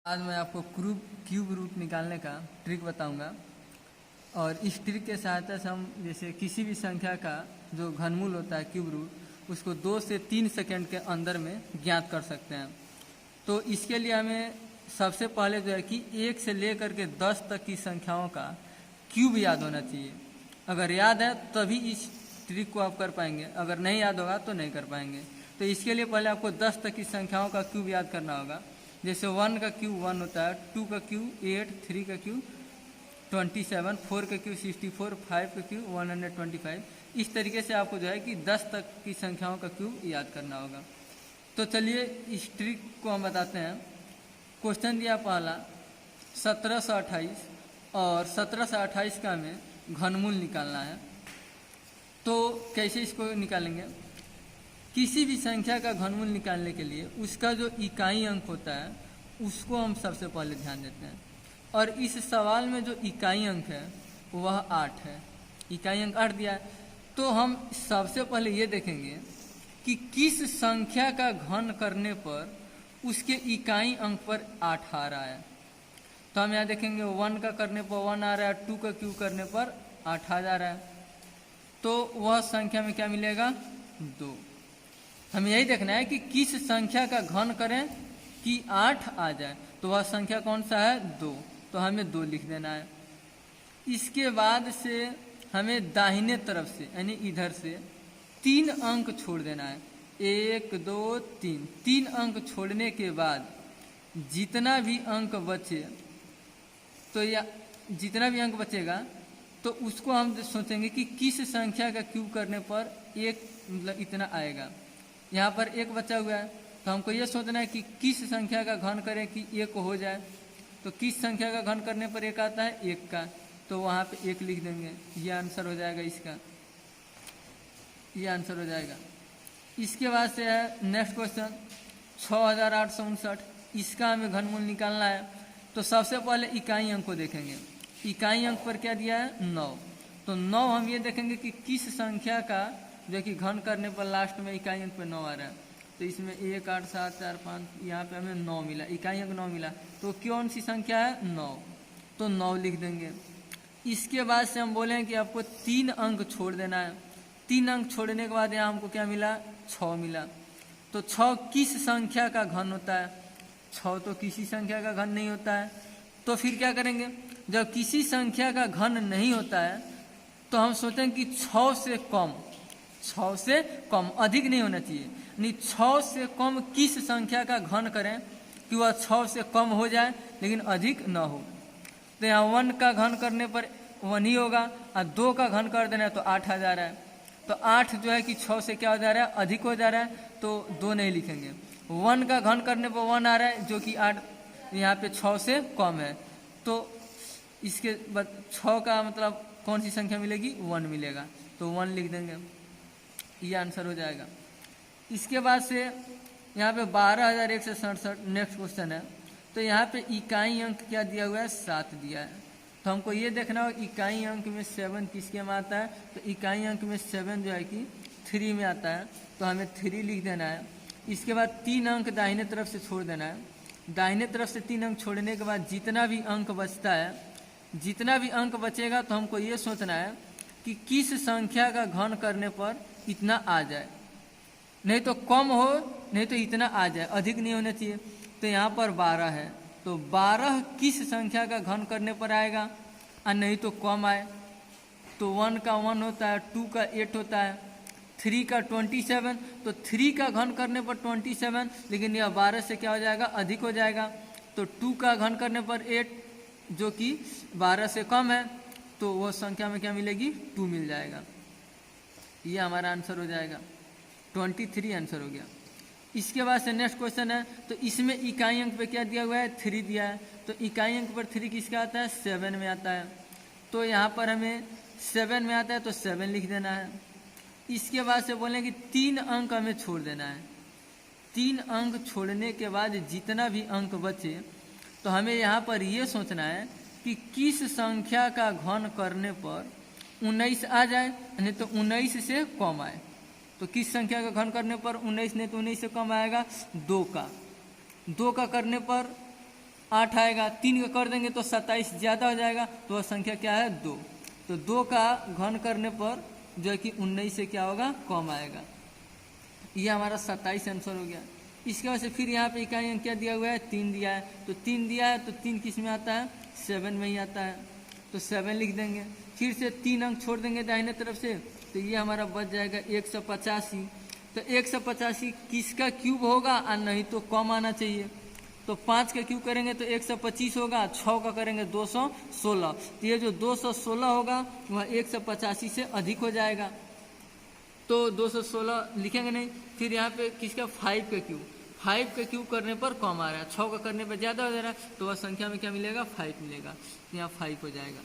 आज मैं आपको क्यूब रूट निकालने का ट्रिक बताऊंगा। और इस ट्रिक के सहायता से हम जैसे किसी भी संख्या का जो घनमूल होता है क्यूब रूट उसको 2 से 3 सेकंड के अंदर में ज्ञात कर सकते हैं। तो इसके लिए हमें सबसे पहले जो है कि 1 से लेकर के 10 तक की संख्याओं का क्यूब याद होना चाहिए। अगर याद है तभी इस ट्रिक को आप कर पाएंगे, अगर नहीं याद होगा तो नहीं कर पाएंगे। तो इसके लिए पहले आपको 10 तक की संख्याओं का क्यूब याद करना होगा। जैसे 1 का क्यूब 1 होता है, 2 का क्यूब 8, 3 का क्यूब 27, 4 का क्यूब 64, 5 का क्यूब 125। इस तरीके से आपको जो है कि 10 तक की संख्याओं का क्यूब याद करना होगा। तो चलिए इस ट्रिक को हम बताते हैं। क्वेश्चन दिया पहला 1728 और 1728 का हमें घनमूल निकालना है। तो कैसे इसको निकालेंगे? किसी भी संख्या का घनमूल निकालने के लिए उसका जो इकाई अंक होता है उसको हम सबसे पहले ध्यान देते हैं। और इस सवाल में जो इकाई अंक है वह 8 है। इकाई अंक 8 दिया है। तो हम सबसे पहले ये देखेंगे कि किस संख्या का घन करने पर उसके इकाई अंक पर 8 आ रहा है। तो हम यहाँ देखेंगे 1 का करने पर 1 आ रहा है, 2 का क्यूब करने पर 8 आ जा रहा है। तो वह संख्या में क्या मिलेगा? 2। हमें यही देखना है कि किस संख्या का घन करें कि 8 आ जाए। तो वह संख्या कौन सा है? 2। तो हमें 2 लिख देना है। इसके बाद से हमें दाहिने तरफ से यानी इधर से 3 अंक छोड़ देना है। 1 2 3 3 अंक छोड़ने के बाद जितना भी अंक बचे तो या जितना भी अंक बचेगा तो उसको हम सोचेंगे कि किस संख्या का क्यूब करने पर एक मतलब इतना आएगा। यहाँ पर 1 बचा हुआ है तो हमको ये सोचना है कि किस संख्या का घन करें कि 1 हो जाए। तो किस संख्या का घन करने पर 1 आता है? 1 का। तो वहाँ पे 1 लिख देंगे। ये आंसर हो जाएगा इसका, ये आंसर हो जाएगा। इसके बाद से है नेक्स्ट क्वेश्चन 6859। इसका हमें घनमूल निकालना है। तो सबसे पहले इकाई अंक को देखेंगे। इकाई अंक पर क्या दिया है? 9। तो 9 हम ये देखेंगे कि किस संख्या का जो कि घन करने पर लास्ट में इकाई अंक पर 9 आ रहा है। तो इसमें 1 8 7 4 5 यहाँ पे हमें 9 मिला, इकाई अंक 9 मिला। तो कौन सी संख्या है? 9। तो 9 लिख देंगे। इसके बाद से हम बोले कि आपको 3 अंक छोड़ देना है। 3 अंक छोड़ने के बाद यहाँ हमको क्या मिला? 6 मिला। तो 6 किस संख्या का घन होता है? 6 तो किसी संख्या का घन नहीं होता है। तो फिर क्या करेंगे? जब किसी संख्या का घन नहीं होता है तो हम सोचें कि 6 से कम, 6 से कम, अधिक नहीं होना चाहिए। यानी 6 से कम किस संख्या का घन करें कि वह 6 से कम हो जाए लेकिन अधिक न हो। तो यहाँ 1 का घन करने पर 1 ही होगा और 2 का घन कर देना है तो 8 आ जा रहा है। तो 8 जो है कि 6 से क्या हो जा रहा है? अधिक हो जा रहा है। तो 2 नहीं लिखेंगे। 1 का घन करने पर 1 आ रहा है जो कि 8 यहाँ पे 6 से कम है। तो इसके बाद 6 का मतलब कौन सी संख्या मिलेगी? 1 मिलेगा। तो 1 लिख देंगे। ये आंसर हो जाएगा। इसके बाद से यहाँ पे 12167 नेक्स्ट क्वेश्चन है। तो यहाँ पे इकाई अंक क्या दिया हुआ है? 7 दिया है। तो हमको ये देखना होगा इकाई अंक में 7 किसके में आता है? तो इकाई अंक में 7 जो है कि 3 में आता है। तो हमें 3 लिख देना है। इसके बाद 3 अंक दाहिने तरफ से छोड़ देना है। दाहिने तरफ से 3 अंक छोड़ने के बाद जितना भी अंक बचता है, जितना भी अंक बचेगा तो हमको ये सोचना है कि किस संख्या का घन करने पर इतना आ जाए। नहीं तो कम हो, नहीं तो इतना आ जाए, अधिक नहीं होना चाहिए। तो यहाँ पर 12 है। तो 12 किस संख्या का घन करने पर आएगा और नहीं तो कम आए। तो 1 का 1 होता है, 2 का 8 होता है, 3 का 27। तो 3 का घन करने पर 27, लेकिन यह 12 से क्या हो जाएगा? अधिक हो जाएगा। तो 2 का घन करने पर 8 जो कि 12 से कम है। तो वो संख्या में क्या मिलेगी? 2 मिल जाएगा। ये हमारा आंसर हो जाएगा। 23 आंसर हो गया। इसके बाद से नेक्स्ट क्वेश्चन है। तो इसमें इकाई अंक पे क्या दिया हुआ है? 3 दिया है। तो इकाई अंक पर 3 किसका आता है? 7 में आता है। तो यहाँ पर हमें 7 में आता है तो 7 लिख देना है। इसके बाद से बोलें कि 3 अंक हमें छोड़ देना है। 3 अंक छोड़ने के बाद जितना भी अंक बचे तो हमें यहाँ पर ये सोचना है कि किस संख्या का घन करने पर 19 आ जाए, नहीं तो 19 से कम आए। तो किस संख्या का घन करने पर 19 नहीं तो 19 से कम आएगा? 2 का। 2 का करने पर 8 आएगा, 3 का कर देंगे तो 27 ज़्यादा हो जाएगा, तो वह संख्या क्या है 2। तो 2 का घन करने पर जो है कि 19 से क्या होगा कम आएगा। ये हमारा 27 आंसर हो गया। इसके वजह से फिर यहाँ पे इकाई अंक क्या दिया हुआ है 3 दिया है, तो 3 दिया है तो 3 किस में आता है 7 में ही आता है, तो 7 लिख देंगे। फिर से 3 अंक छोड़ देंगे दाहिने तरफ से, तो ये हमारा बच जाएगा 185। तो 185 किसका क्यूब होगा और नहीं तो कम आना चाहिए। तो 5 का क्यूब करेंगे तो 125 होगा, 6 का करेंगे 216, तो ये जो 216 होगा वह 185 से अधिक हो जाएगा, तो 216 लिखेंगे नहीं। फिर यहाँ पे किसका 5 का क्यूब, 5 का क्यूब करने पर कम आ रहा है, 6 का करने पर ज़्यादा हो जा रहा है, तो वह संख्या में क्या मिलेगा 5 मिलेगा, यहाँ 5 हो जाएगा।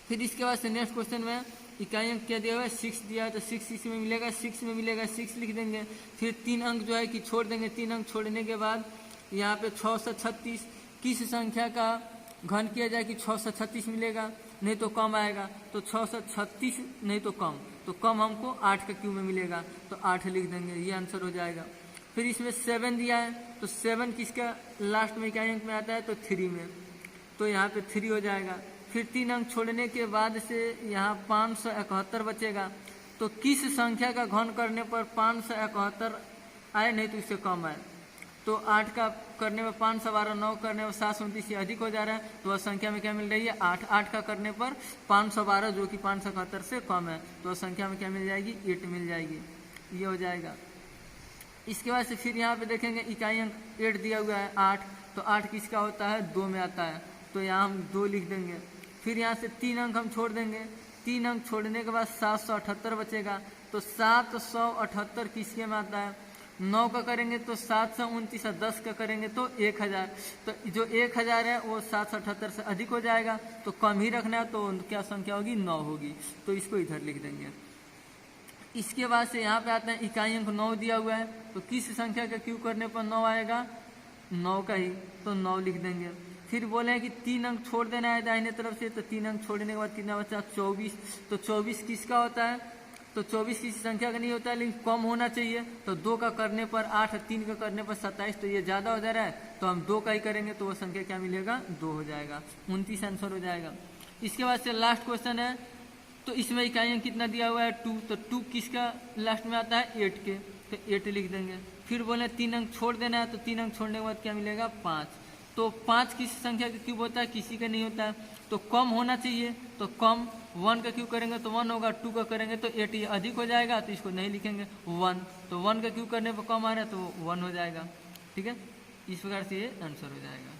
फिर इसके बाद से नेक्स्ट क्वेश्चन में इकाई अंक क्या दिया हुआ है 6 दिया है, तो 6 इसमें मिलेगा, 6 में मिलेगा 6 लिख देंगे। फिर 3 अंक जो है कि छोड़ देंगे, 3 अंक छोड़ने के बाद यहाँ पे 636 किस संख्या का घन किया जाए कि 636 मिलेगा, नहीं तो कम आएगा, तो 636 नहीं तो कम हमको 8 का क्यूब में मिलेगा, तो 8 लिख देंगे, ये आंसर हो जाएगा। फिर इसमें 7 दिया है, तो 7 किसका लास्ट में इकाई अंक में आता है तो 3 में, तो यहाँ पे 3 हो जाएगा। फिर 3 अंक छोड़ने के बाद से यहाँ 571 बचेगा, तो किस संख्या का घन करने पर 571 आए नहीं तो इससे कम आए, तो 8 का करने में 512, 9 करने में 729 से अधिक हो जा रहा है, तो वह संख्या में क्या मिल रही है 8। 8 का करने पर 512 जो कि 571 से कम है, तो वह संख्या में क्या मिल जाएगी 8 मिल जाएगी, ये हो जाएगा। इसके बाद से फिर यहाँ पे देखेंगे इकाई अंक 8 दिया हुआ है 8, तो 8 किसका होता है 2 में आता है, तो यहाँ हम 2 लिख देंगे। फिर यहाँ से 3 अंक हम छोड़ देंगे, 3 अंक छोड़ने के बाद 778 बचेगा, तो 778 किसके में आता है, 9 का करेंगे तो 729, 10 का करेंगे तो 1000, तो जो 1000 है वो 778 से अधिक हो जाएगा, तो कम ही रखना है, तो क्या संख्या होगी 9 होगी, तो इसको इधर लिख देंगे। इसके बाद से यहाँ पे आते हैं इकाई अंक 9 दिया हुआ है, तो किस संख्या का क्यूब करने पर 9 आएगा 9 का ही, तो 9 लिख देंगे। फिर बोले हैं कि 3 अंक छोड़ देना है दाहिने तरफ से, तो 3 अंक छोड़ने के बाद कितना बचा 24, तो 24 किसका होता है, तो 24 किसी संख्या का नहीं होता है लेकिन कम होना चाहिए, तो 2 का करने पर 8, 3 का करने पर 27, तो ये ज़्यादा हो जा रहा है, तो हम 2 का ही करेंगे, तो वो संख्या क्या मिलेगा 2 हो जाएगा, 29 आंसर हो जाएगा। इसके बाद से लास्ट क्वेश्चन है, तो इसमें इकाई अंक कितना दिया हुआ है 2, तो 2 किसका लास्ट में आता है 8 के, तो 8 लिख देंगे। फिर बोले 3 अंक छोड़ देना है, तो 3 अंक छोड़ने के बाद क्या मिलेगा 5, तो 5 किसी संख्या का क्यूब होता है, किसी का नहीं होता है, तो कम होना चाहिए, तो कम 1 का क्यूब करेंगे तो 1 होगा, 2 का करेंगे तो 8, ये अधिक हो जाएगा, तो इसको नहीं लिखेंगे 1, तो 1 का क्यूब करने पर कम आ रहा है तो 1 हो जाएगा। ठीक है, इस प्रकार से ये आंसर हो जाएगा।